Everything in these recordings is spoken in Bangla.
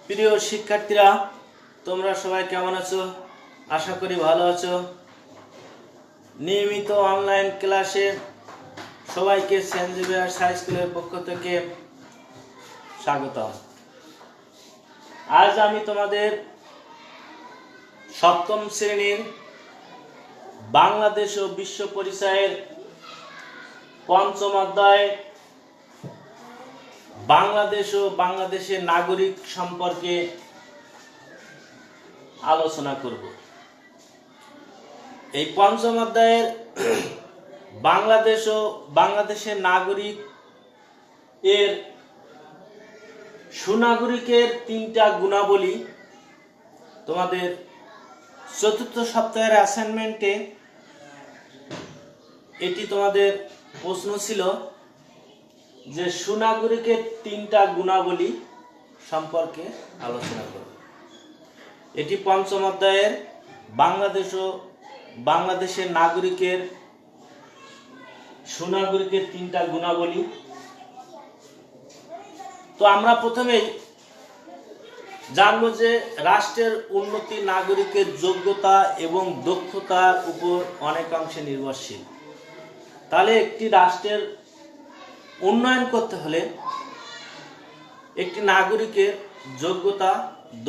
প্রিয় শিক্ষার্থীরা, তোমরা সবাই কেমন আছো? আশা করি ভালো আছো। নিয়মিত অনলাইন ক্লাসে সবাইকে সেন্ট জেভিয়ার্স হাই স্কুলের পক্ষ থেকে স্বাগতম। আজ আমি তোমাদের সপ্তম শ্রেণীর বাংলাদেশ ও বিশ্ব পরিচয়ের পঞ্চম অধ্যায় বাংলাদেশ ও বাংলাদেশের নাগরিক সম্পর্কে আলোচনা করব। এই পঞ্চম অধ্যায়ের বাংলাদেশ ও বাংলাদেশের নাগরিক এর সুনাগরিকের তিনটা গুণাবলী তোমাদের চতুর্থ সপ্তাহের অ্যাসাইনমেন্টে এটি তোমাদের প্রশ্ন ছিল যে সুনাগরিকের তিনটা গুণাবলী সম্পর্কে আলোচনা করব। এটি পঞ্চম অধ্যায়ের বাংলাদেশ ও বাংলাদেশের নাগরিকের সুনাগরিকের তিনটা গুণাবলী। তো আমরা প্রথমেই জানবো যে রাষ্ট্রের উন্নতি নাগরিকের যোগ্যতা এবং দক্ষতার উপর অনেকাংশে নির্ভরশীল। তাহলে একটি রাষ্ট্রের উন্নয়ন করতে হলে একটি নাগরিকের যোগ্যতা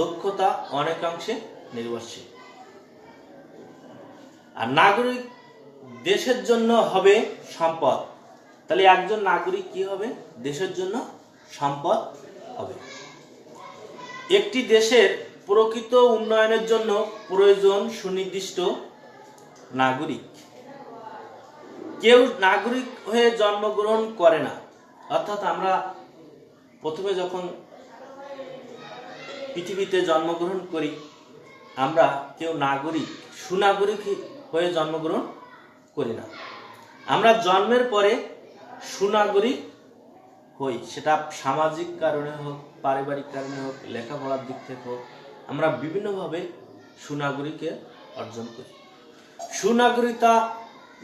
দক্ষতা অনেকাংশে নির্ভরশীল। আর নাগরিক দেশের জন্য হবে সম্পদ। তাহলে একজন নাগরিক কি হবে? দেশের জন্য সম্পদ হবে। একটি দেশের প্রকৃত উন্নয়নের জন্য প্রয়োজন সুনির্দিষ্ট নাগরিক। কেউ নাগরিক হয়ে জন্মগ্রহণ করে না। অর্থাৎ আমরা প্রথমে যখন পৃথিবীতে জন্মগ্রহণ করি, আমরা কেউ নাগরিক সুনাগরিক হয়ে জন্মগ্রহণ করি না। আমরা জন্মের পরে সুনাগরিক হই, সেটা সামাজিক কারণে হোক, পারিবারিক কারণে হোক, লেখাপড়ার দিক থেকে হোক, আমরা বিভিন্নভাবে সুনাগরিকের অর্জন করি।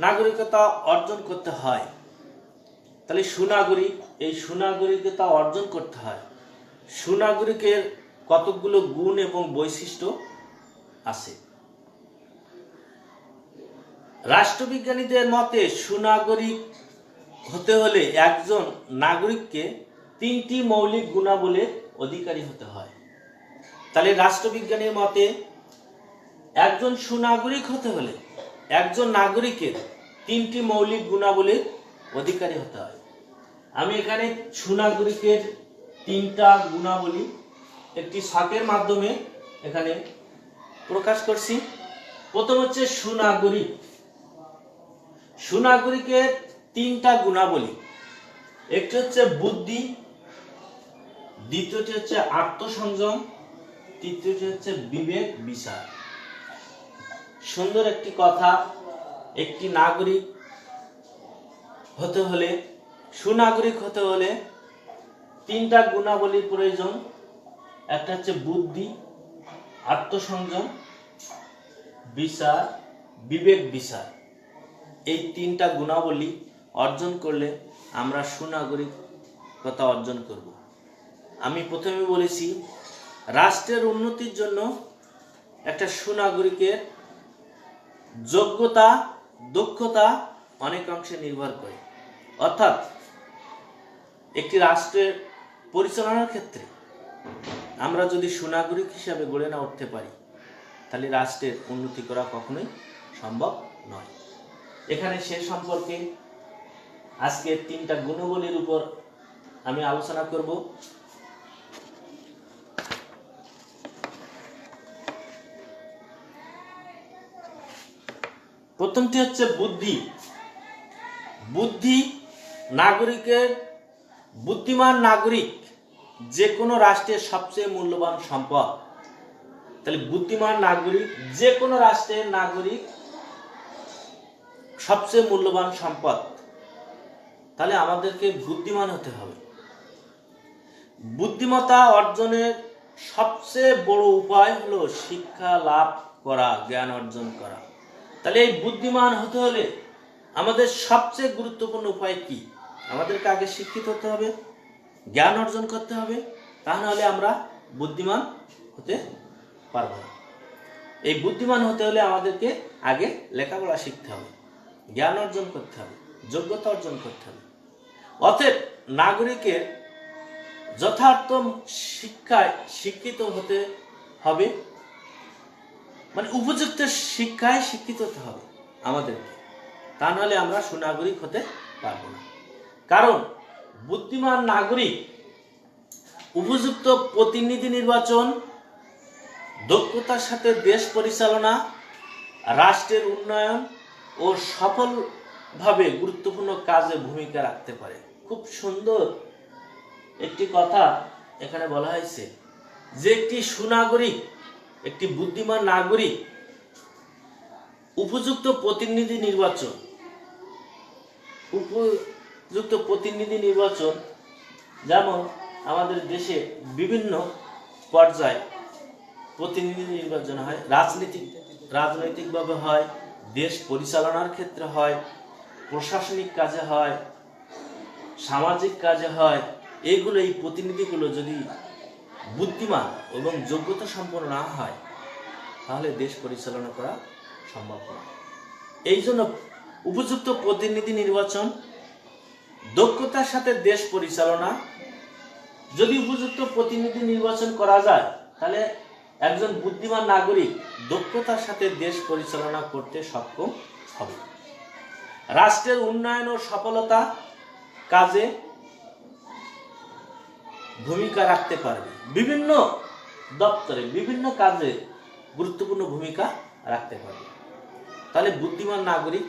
নাগরিকতা অর্জন করতে হয়। তাহলে এই সুনাগরিকতা অর্জন করতে হয়। সুনাগরিকের কতগুলো গুণ এবং বৈশিষ্ট্য আছে। রাষ্ট্রবিজ্ঞানীদের মতে সুনাগরিক হতে হলে একজন নাগরিককে তিনটি মৌলিক গুণাবলীর অধিকারী হতে হয়। তাহলে রাষ্ট্রবিজ্ঞানীর মতে একজন সুনাগরিক হতে হলে একজন নাগরিকের তিনটি মৌলিক গুণাবলীর অধিকারী হতে হয়। আমি এখানে সুনাগরিকের তিনটা গুণাবলী একটি ছকের মাধ্যমে এখানে প্রকাশ করছি। প্রথম হচ্ছে সুনাগরিক। সুনাগরিকের তিনটা গুণাবলী, একটি হচ্ছে বুদ্ধি, দ্বিতীয়টি হচ্ছে আত্মসংযম, তৃতীয়টি হচ্ছে বিবেক বিচার। সুন্দর একটি কথা, একটি নাগরিক হতে হলে, সুনাগরিক হতে হলে তিনটা গুণাবলীর প্রয়োজন। একটা হচ্ছে বুদ্ধি, আত্মসংযম, বিচার, বিবেক বিচার। এই তিনটা গুণাবলী অর্জন করলে আমরা সুনাগরিকতা অর্জন করব। আমি প্রথমে বলেছি রাষ্ট্রের উন্নতির জন্য একটা সুনাগরিকের যোগ্যতা দক্ষতা অনেকাংশে নির্ভর করে। অর্থাৎ একটি রাষ্ট্রের পরিচালনার ক্ষেত্রে আমরা যদি সুনাগরিক হিসাবে গড়ে না উঠতে পারি, তাহলে রাষ্ট্রের উন্নতি করা কখনোই সম্ভব নয়। এখানে সে সম্পর্কে আজকে তিনটা গুণাবলীর উপর আমি আলোচনা করব। প্রথমটি হচ্ছে বুদ্ধি। বুদ্ধিমান নাগরিক যে কোনো রাষ্ট্রের সবচেয়ে মূল্যবান সম্পদ। তাহলে বুদ্ধিমান নাগরিক যে কোনো রাষ্ট্রের নাগরিক সবচেয়ে মূল্যবান সম্পদ। তাহলে আমাদেরকে বুদ্ধিমান হতে হবে। বুদ্ধিমত্তা অর্জনের সবচেয়ে বড় উপায় হলো শিক্ষা লাভ করা, জ্ঞান অর্জন করা। তাহলে এই বুদ্ধিমান হতে হলে আমাদের সবচেয়ে গুরুত্বপূর্ণ উপায় কি? আমাদেরকে আগে শিক্ষিত হতে হবে, জ্ঞান অর্জন করতে হবে, তা নাহলে আমরা বুদ্ধিমান হতে পারবো না। এই বুদ্ধিমান হতে হলে আমাদেরকে আগে লেখাপড়া শিখতে হবে, জ্ঞান অর্জন করতে হবে, যোগ্যতা অর্জন করতে হবে। অতএব নাগরিকের যথার্থ শিক্ষায় শিক্ষিত হতে হবে, মানে উপযুক্ত শিক্ষায় শিক্ষিত হতে হবে আমাদেরকে, তা নাহলে আমরা সুনাগরিক হতে পারবো না। কারণ বুদ্ধিমান নাগরিক উপযুক্ত প্রতিনিধি নির্বাচন, দক্ষতার সাথে দেশ পরিচালনা, রাষ্ট্রের উন্নয়ন ও সফলভাবে গুরুত্বপূর্ণ কাজে ভূমিকা রাখতে পারে। খুব সুন্দর একটি কথা এখানে বলা হয়েছে যে একটি সুনাগরিক, একটি বুদ্ধিমান নাগরিক উপযুক্ত প্রতিনিধি নির্বাচন, যেমন আমাদের দেশে বিভিন্ন পর্যায়ে প্রতিনিধি নির্বাচন হয়, রাজনৈতিকভাবে হয়, দেশ পরিচালনার ক্ষেত্রে হয়, প্রশাসনিক কাজে হয়, সামাজিক কাজে হয়। এই প্রতিনিধিগুলো যদি বুদ্ধিমান এবং যোগ্যতা সম্পন্ন না হয় তাহলে দেশ পরিচালনা করা সম্ভব নয়। এই জন্য উপযুক্ত প্রতিনিধি নির্বাচন, দক্ষতার সাথে দেশ পরিচালনা, যদি উপযুক্ত প্রতিনিধি নির্বাচন করা যায় তাহলে একজন বুদ্ধিমান নাগরিক দক্ষতার সাথে দেশ পরিচালনা করতে সক্ষম হবে। রাষ্ট্রের উন্নয়ন ও সফলতা কাজে ভূমিকা রাখতে পারবে, বিভিন্ন দপ্তরে বিভিন্ন কাজে গুরুত্বপূর্ণ ভূমিকা রাখতে পারবে। তাহলে বুদ্ধিমান নাগরিক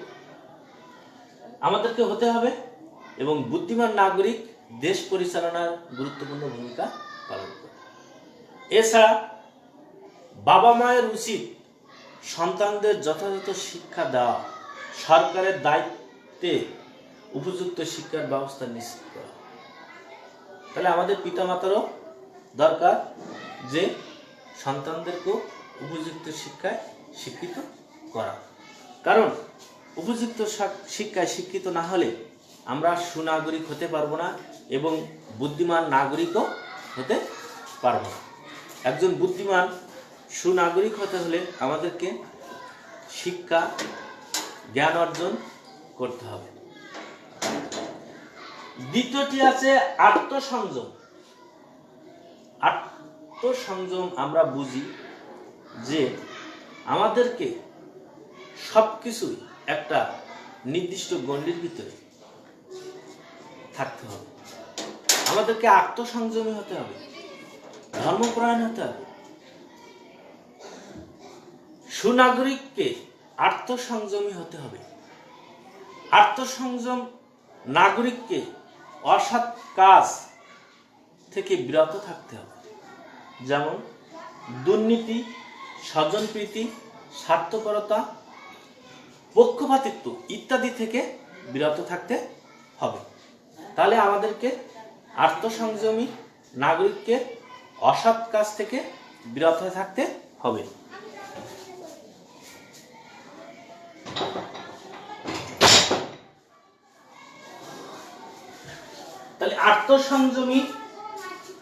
আমাদেরকে হতে হবে এবং বুদ্ধিমান নাগরিক দেশ পরিচালনার গুরুত্বপূর্ণ ভূমিকা পালন করবে। এছাড়া বাবা মায়ের উচিত সন্তানদের যথাযথ শিক্ষা দেওয়া, সরকারের দায়িত্বে উপযুক্ত শিক্ষার ব্যবস্থা নিশ্চিত করা। তাহলে আমাদের পিতামাতারও দরকার যে সন্তানদেরকে উপযুক্ত শিক্ষায় শিক্ষিত করা, কারণ উপযুক্ত শিক্ষায় শিক্ষিত না হলে আমরা সুনাগরিক হতে পারবো না এবং বুদ্ধিমান নাগরিকও হতে পারবো না। একজন বুদ্ধিমান সুনাগরিক হতে হলে আমাদেরকে শিক্ষা, জ্ঞান অর্জন করতে হবে। দ্বিতীয়টি আছে আত্মসংযম। আত্মসংযম আমরা বুঝি যে আমাদেরকে সবকিছু একটা নির্দিষ্ট গণ্ডির ভিতরে থাকতে হবে। আমাদেরকে আত্মসংযমী হতে হবে, ধর্মপরায়ণ হতে হবে। সুনাগরিককে আত্মসংযমী হতে হবে। আত্মসংযম নাগরিককে অসৎ কাজ থেকে বিরত থাকতে হবে, যেমন দুর্নীতি, স্বজনপ্রীতি, স্বার্থপরতা, পক্ষপাতিত্ব ইত্যাদি থেকে বিরত থাকতে হবে। তাহলে আমাদেরকে আত্মসংযমী নাগরিককে অসৎ কাজ থেকে বিরত থাকতে হবে। তাহলে আত্মসংযমী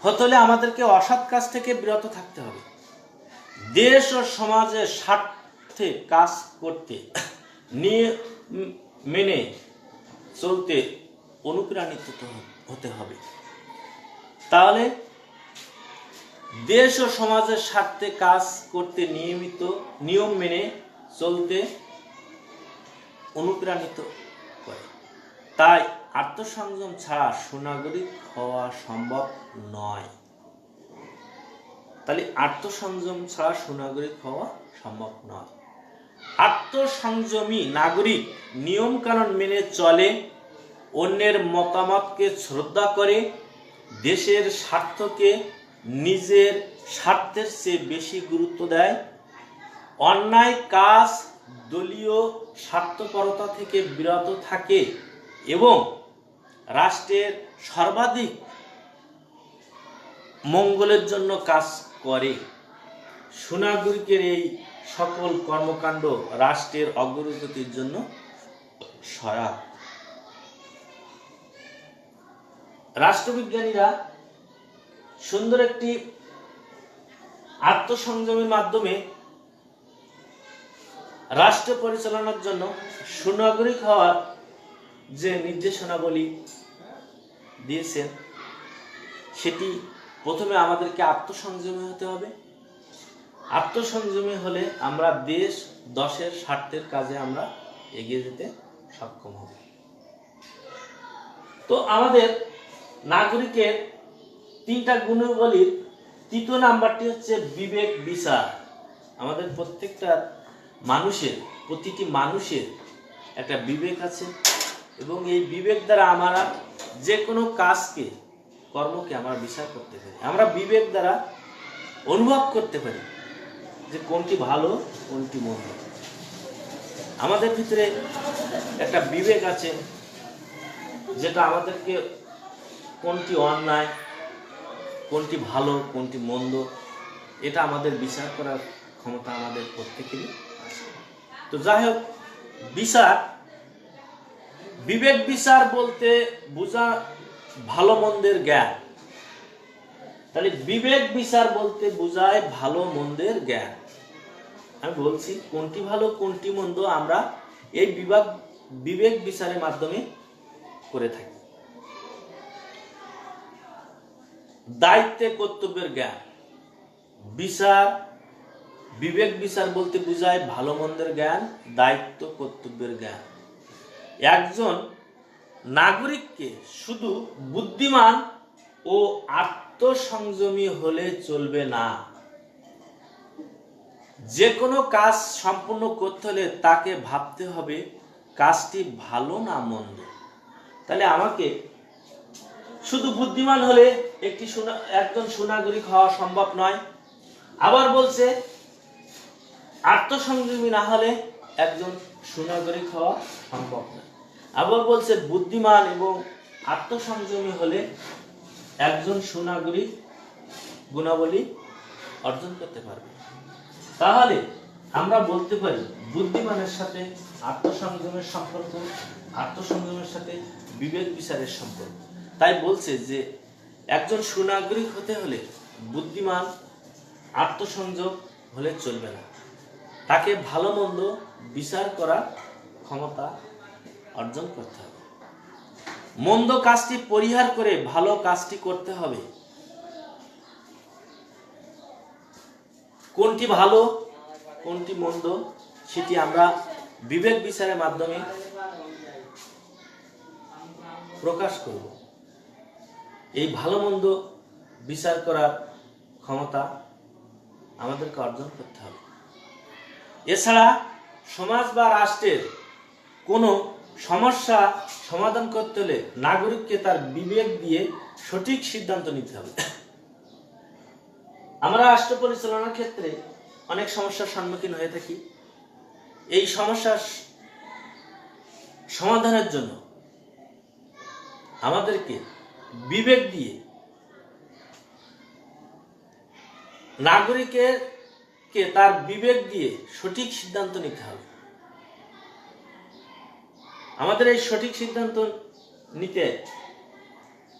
হতে হলে আমাদেরকে অসৎ কাজ থেকে বিরত থাকতে হবে, দেশ ও সমাজের স্বার্থে কাজ করতে, মেনে চলতে অনুপ্রাণিত হতে হবে। তাহলে দেশ ও সমাজের স্বার্থে কাজ করতে নিয়ম মেনে চলতে অনুপ্রাণিত করে। তাই আত্মসংযম ছাড়া সুনাগরিক হওয়া সম্ভব নয়। তাহলে আত্মসংযম ছাড়া সুনাগরিক হওয়া সম্ভব নয়। আত্মসংযমী নাগরিক নিয়ম কানুন মেনে চলে, অন্যের মতামতকে শ্রদ্ধা করে, দেশের স্বার্থকে নিজের স্বার্থের চেয়ে বেশি গুরুত্ব দেয়, অন্যায় কাজ, দলীয় স্বার্থপরতা থেকে বিরত থাকে এবং রাষ্ট্রের সর্বাধিক মঙ্গলের জন্য কাজ করে। সুনাগরিকের এই সকল কর্মকাণ্ড রাষ্ট্রের অগ্রগতির জন্য সহায়ক। রাষ্ট্রবিজ্ঞানীরা সুন্দর একটি আত্মসংযমের মাধ্যমে রাষ্ট্র পরিচালনার জন্য সুনাগরিক হওয়ার যে নির্দেশনাবলী দিয়েছেন, সেটি প্রথমে আমাদেরকে আত্মসংযমী হতে হবে। আত্মসংযমী হলে আমরা দেশ দশের স্বার্থের কাজে আমরা এগিয়ে যেতে সক্ষম হব। তো আমাদের নাগরিকের 3টা গুণাবলীর 3য় নাম্বারটি হচ্ছে বিবেক বিচার। আমাদের প্রতিটি মানুষের একটা বিবেক আছে, এবং এই বিবেক দ্বারা আমরা যে কোনো কর্মকে আমরা বিচার করতে পারি। আমরা বিবেক দ্বারা অনুভব করতে পারি যে কোনটি ভালো, কোনটি মন্দ। আমাদের ভিতরে একটা বিবেক আছে, যেটা আমাদেরকে কোনটি অন্যায়, কোনটি ভালো, কোনটি মন্দ, এটা আমাদের বিচার করার ক্ষমতা আমাদের প্রত্যেকেরই আছে। তো যাই হোক, বিবেক বিচার বলতে বোঝা ভালো মন্দের জ্ঞান। তাহলে বিবেক বিচার বলতে বোঝায় ভালো মন্দের জ্ঞান। আমি বলছি কোনটি ভালো, কোনটি মন্দ আমরা এই বিবেক বিচারের মাধ্যমে করে থাকি। দায়িত্বে কর্তব্যের জ্ঞান। বিবেক বিচার বলতে বোঝায় ভালো মন্দের জ্ঞান, দায়িত্ব কর্তব্যের জ্ঞান। একজন নাগরিককে শুধু বুদ্ধিমান ও আত্মসংযমী হলে চলবে না। যে কোনো কাজ সম্পূর্ণ করতে হলে তাকে ভাবতে হবে কাজটি ভালো না মন্দ। তাহলে আমাকে শুধু বুদ্ধিমান হলে একজন সুনাগরিক হওয়া সম্ভব নয়। আবার বলছে আত্মসংযমী না হলে একজন সুনাগরিক হওয়া সম্ভব নয়। আবার বলছে বুদ্ধিমান এবং আত্মসংযমী হলে একজন সুনাগরিক গুণাবলী অর্জন করতে পারবে। তাহলে আমরা বলতে পারি বুদ্ধিমানের সাথে আত্মসংযমের সম্পর্ক, আত্মসংযমের সাথে বিবেক বিচারের সম্পর্ক। তাই বলছে যে একজন সুনাগরিক হতে হলে বুদ্ধিমান, আত্মসংযম হলে চলবে না। তাকে ভালো মন্দ বিচার করার ক্ষমতা অর্জন করতে হবে। মন্দ কাজটি পরিহার করে ভালো কাজটি করতে হবে। কোনটি ভালো, কোনটি মন্দ, সেটি আমরা বিবেক বিচারের মাধ্যমে প্রকাশ করব। এই ভালো মন্দ বিচার করার ক্ষমতা আমাদেরকে অর্জন করতে হবে। এছাড়া সমাজ বা রাষ্ট্রের কোনো সমস্যা সমাধান করতে হলে নাগরিককে তার বিবেক দিয়ে সঠিক সিদ্ধান্ত নিতে হবে। আমরা রাষ্ট্র পরিচালনার ক্ষেত্রে অনেক সমস্যার সম্মুখীন হয়ে থাকি। এই সমস্যার সমাধানের জন্য আমাদেরকে বিবেক দিয়ে নাগরিককে তার বিবেক দিয়ে সঠিক সিদ্ধান্ত নিতে হবে। আমাদের এই সঠিক সিদ্ধান্ত নিতে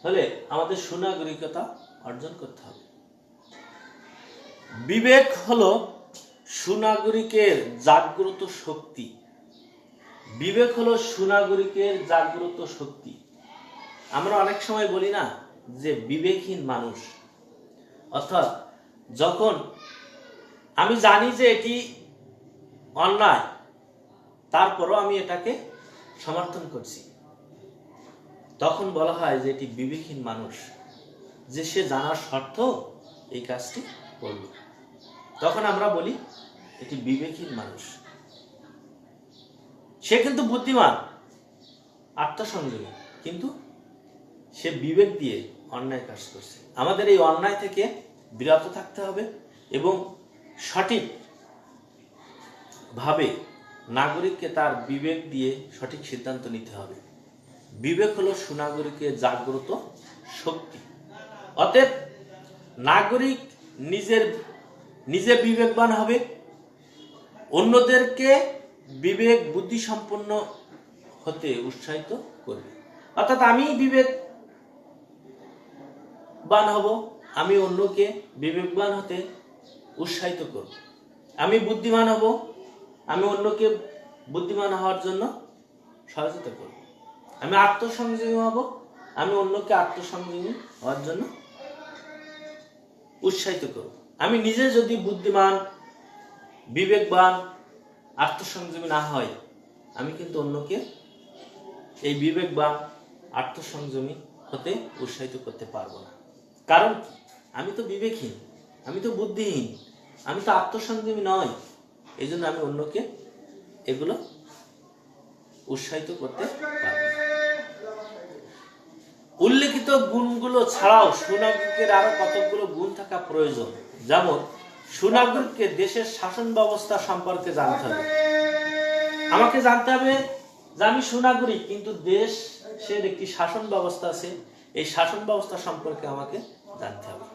হলে আমাদের সুনাগরিকতা অর্জন করতে হবে। বিবেক হলো সুনাগরিকের জাগ্রত শক্তি। বিবেক হলো সুনাগরিকের জাগ্রত শক্তি। আমরা অনেক সময় বলি না যে বিবেকহীন মানুষ, অর্থাৎ যখন আমি জানি যে এটি অন্যায়, তারপরও আমি এটাকে সমর্থন করছি, তখন বলা হয় যে এটি বিবেকহীন মানুষ, যে সে জানার সত্ত্বেও এই কাজটি করল। তখন আমরা বলি এটি বিবেকহীন মানুষ। সে কিন্তু বুদ্ধিমান, আত্মসংযমী, কিন্তু সে বিবেক দিয়ে অন্যায় কাজ করছে। আমাদের এই অন্যায় থেকে বিরত থাকতে হবে এবং সঠিকভাবে নাগরিককে তার বিবেক দিয়ে সঠিক সিদ্ধান্ত নিতে হবে। বিবেক হলো সুনাগরিকের জাগ্রত শক্তি। অতএব নাগরিক নিজে বিবেকবান হবে, অন্যদেরকে বিবেক বুদ্ধি সম্পন্ন হতে উৎসাহিত করবে। অর্থাৎ আমি বিবেকবান হব, আমি অন্যকে বিবেকবান হতে উৎসাহিত করব। আমি বুদ্ধিমান হব, আমি অন্যকে বুদ্ধিমান হওয়ার জন্য সহযোগিতা করব। আমি আত্মসংযমী হব, আমি অন্যকে আত্মসংযমী হওয়ার জন্য উৎসাহিত করব। আমি নিজে যদি বুদ্ধিমান, বিবেকবান, আত্মসংযমী না হয়, আমি কিন্তু অন্যকে এই বিবেকবান, আত্মসংযমী হতে উৎসাহিত করতে পারবো না। কারণ আমি তো বিবেকহীন, আমি তো বুদ্ধিহীন, আমি তো আত্মসংযমী নয়। এই জন্য আমি অন্যকে এগুলো উৎসাহিত করতে পারবো না। উল্লেখিত গুণগুলো ছাড়াও সুনাগরিকের আরো কতগুলো গুণ থাকা প্রয়োজন। যেমন সুনাগরিককে দেশের শাসন ব্যবস্থা সম্পর্কে জানতে হবে। আমাকে জানতে হবে যে আমি সুনাগরিক, কিন্তু দেশের একটি শাসন ব্যবস্থা আছে, এই শাসন ব্যবস্থা সম্পর্কে আমাকে জানতে হবে।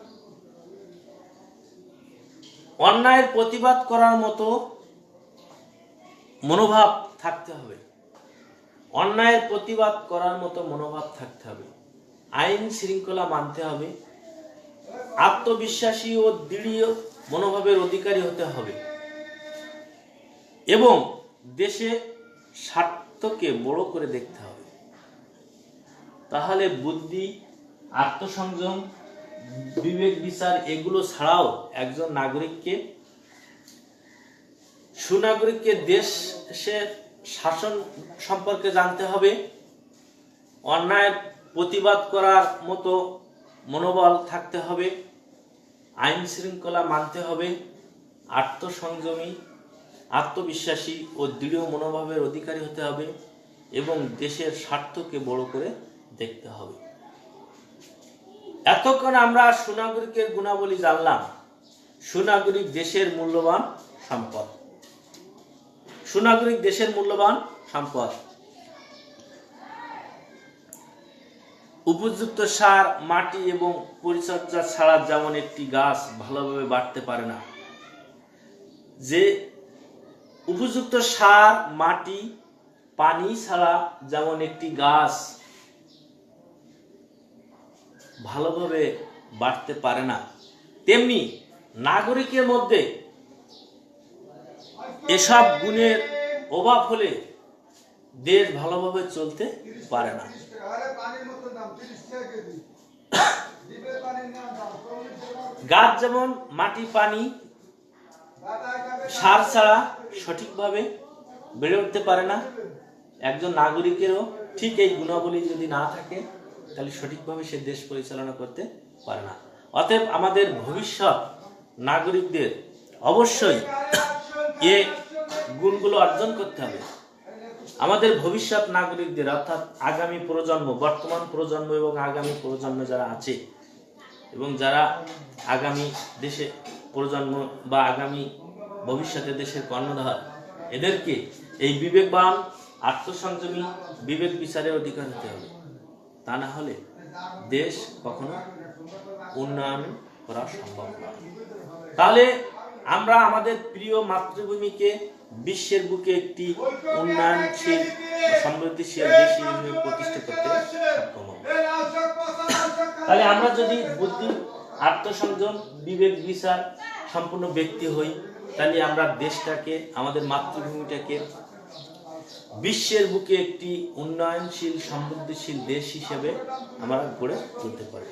অন্যায়ের প্রতিবাদ করার মতো মনোভাব থাকতে হবে। অন্যায়ের প্রতিবাদ করার মতো মনোভাব থাকতে হবে। আইন শৃঙ্খলা মানতে হবে। আত্মবিশ্বাসী ও দৃঢ় মনোভাবের অধিকারী হতে হবে এবং দেশে স্বার্থকে বড় করে দেখতে হবে। তাহলে বুদ্ধি, আত্মসংযম, বিবেক বিচার এগুলো ছাড়াও একজন নাগরিককে, সুনাগরিককে দেশের শাসন সম্পর্কে জানতে হবে, অন্যায়ের প্রতিবাদ করার মতো মনোবল থাকতে হবে, আইন শৃঙ্খলা মানতে হবে, আত্মসংযমী, আত্মবিশ্বাসী ও দৃঢ় মনোভাবের অধিকারী হতে হবে এবং দেশের স্বার্থকে বড় করে দেখতে হবে। এতক্ষণ আমরা সুনাগরিকের গুণাবলী জানলাম। সুনাগরিক দেশের মূল্যবান সম্পদ। সুনাগরিক দেশের মূল্যবান সম্পদ। উপযুক্ত সার, মাটি এবং পরিচর্যা ছাড়া যেমন একটি গাছ ভালোভাবে বাড়তে পারে না, যে উপযুক্ত সার, মাটি, পানি ছাড়া যেমন একটি গাছ ভালোভাবে বাড়তে পারে না, তেমনি নাগরিকের মধ্যে এসব গুণের অভাব হলে দেশ ভালোভাবে চলতে পারে না। গাছ যেমন মাটি, পানি, সার ছাড়া সঠিকভাবে বেড়ে উঠতে পারে না, একজন নাগরিকেরও ঠিক এই গুণাবলী যদি না থাকে তাহলে সঠিকভাবে সে দেশ পরিচালনা করতে পারে না। অতএব আমাদের ভবিষ্যৎ নাগরিকদের অবশ্যই এ গুণগুলো অর্জন করতে হবে। আমাদের ভবিষ্যৎ নাগরিকদের অর্থাৎ আগামী প্রজন্ম, বর্তমান প্রজন্ম এবং আগামী প্রজন্ম যারা আছে এবং যারা আগামী দেশে প্রজন্ম বা আগামী ভবিষ্যতে দেশের কর্ণধার, এদেরকে এই বিবেকবান, আত্মসংযমী, বিবেক বিচারের অধিকার হতে হবে। তা না হলে দেশ কখনো উন্নয়ন করা সম্ভব নয়। তাহলে আমরা আমাদের প্রিয় মাতৃভূমিকে বিশ্বের বুকে একটি উন্নয়নশীল, সমৃদ্ধিশীল দেশ হিসেবে প্রতিষ্ঠা করতে সক্ষম হব। তাহলে আমরা যদি বুদ্ধি, আত্মসংযম, বিবেক বিচার সম্পূর্ণ ব্যক্তি হই, তাহলে আমরা দেশটাকে, আমাদের মাতৃভূমিটাকে বিশ্বের বুকে একটি উন্নয়নশীল, সমৃদ্ধিশীল দেশ হিসেবে আমরা গড়ে তুলতে পারি।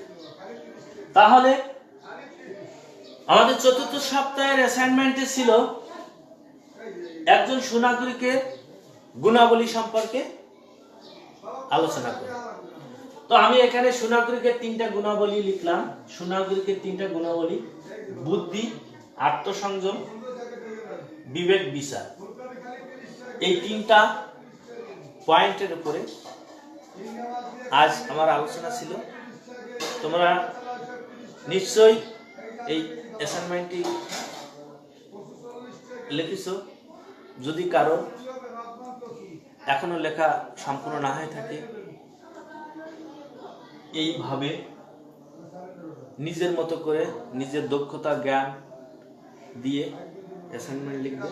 তাহলে আমাদের চতুর্থ সপ্তাহের অ্যাসাইনমেন্টে ছিল একজন সুনাগরিকের গুণাবলী সম্পর্কে আলোচনা করা। তো আমি এখানে সুনাগরিকের 3টা গুণাবলী লিখলাম। সুনাগরিকের 3টা গুণাবলী: বুদ্ধি, আত্মসংযম, বিবেক বিচার। এই 3টা পয়েন্টের উপরে আজ আমার আলোচনা ছিল। তোমরা নিশ্চয়ই এই অ্যাসাইনমেন্টটি লিখেছো। যদি কারো এখনো লেখা সম্পূর্ণ না হয়ে থাকে, এইভাবে নিজের মতো করে নিজের দক্ষতা, জ্ঞান দিয়ে অ্যাসাইনমেন্ট লিখবে।